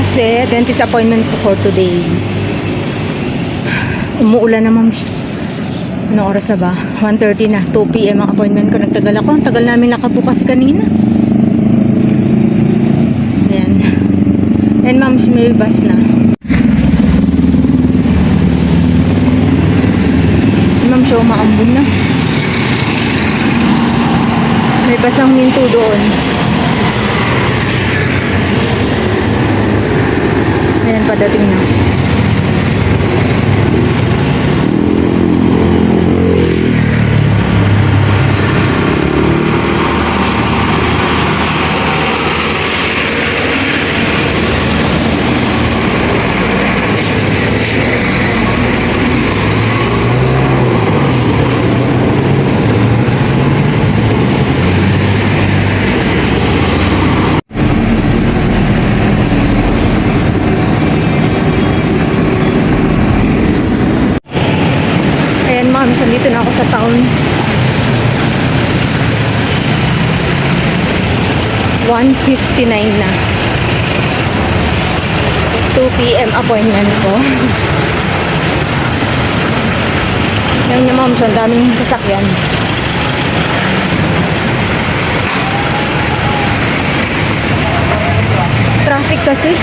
Kasi dentist appointment ko for today. Umuulan na, ma'am. Anong oras na ba? 1:30 na. 2 PM ang appointment ko. Nagtagal ako. Ang tagal namin nakabukas kanina. Ayan. And ma'am, may bus na. Ma'am, siya umaambun na. May bus ng minto doon. Ayan, padating na. Ma'am, nandito na ako sa town. 1:59 na. 2 PM appointment ko. Yan niya, ma'am, so ang daming sasakyan. Traffic kasi.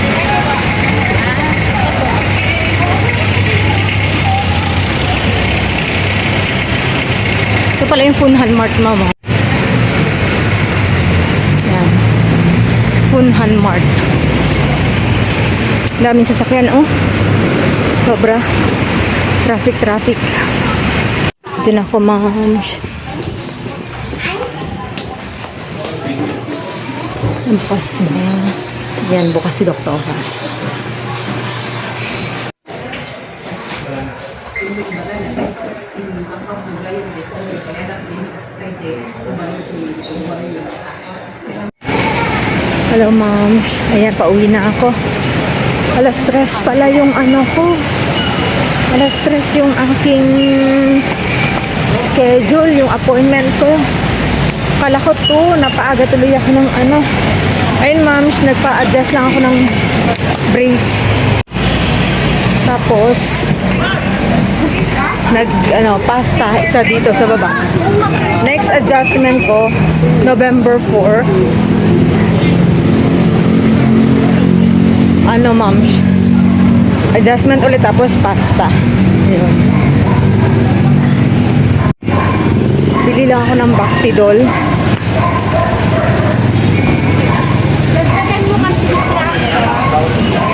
Ito pala yung Funhan Mart, mama. Yan. Funhan Mart. Daming sasakyan, oh. Sobra. Traffic. Ito na ako, ma'am. Bukas na. Yan, bukas si Doktor. Hello, ma'am. Ayan, pauwi na ako. Alas 3 pala yung ano ko. Alas 3 yung aking schedule, yung appointment ko. Kala ko to, napaaga tuloy ako ng ano. Ayun, ma'am, nagpa-adjust lang ako ng brace. Tapos pasta isa dito sa baba. Next adjustment ko November 4. Ma'am, adjustment ulit tapos pasta. Yun. Bili lang ako ng Bactidol.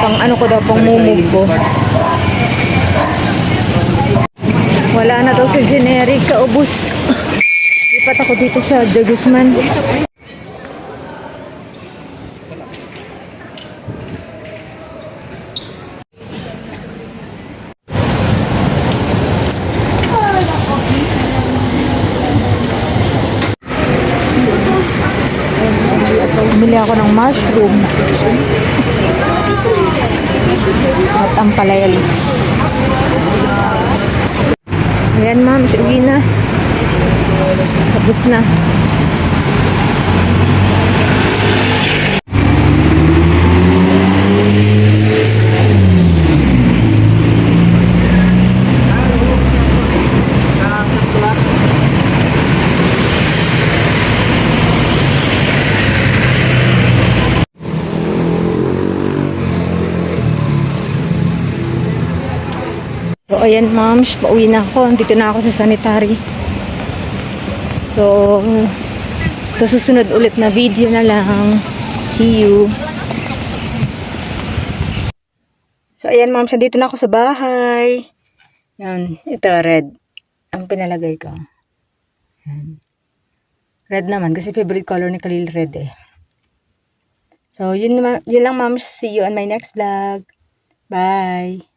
Pang ano ko daw, pang mumug ko. Wala na daw sa generic, kaubos. Lipat ako dito sa De Guzman. Bumili ako ng mushroom at ampalaya leaves. Ayan, ma'am, uwi na. Tapos na. So, ayan, ma'am, pauwi na ako. Dito na ako sa sanitary. So, sa susunod ulit na video na lang. See you. So, ayan, ma'am, dito na ako sa bahay. Yan, ito, red. Ang pinalagay ko. Yan. Red naman, kasi favorite color ni Khalil red eh. So, yun lang, ma'am. See you on my next vlog. Bye.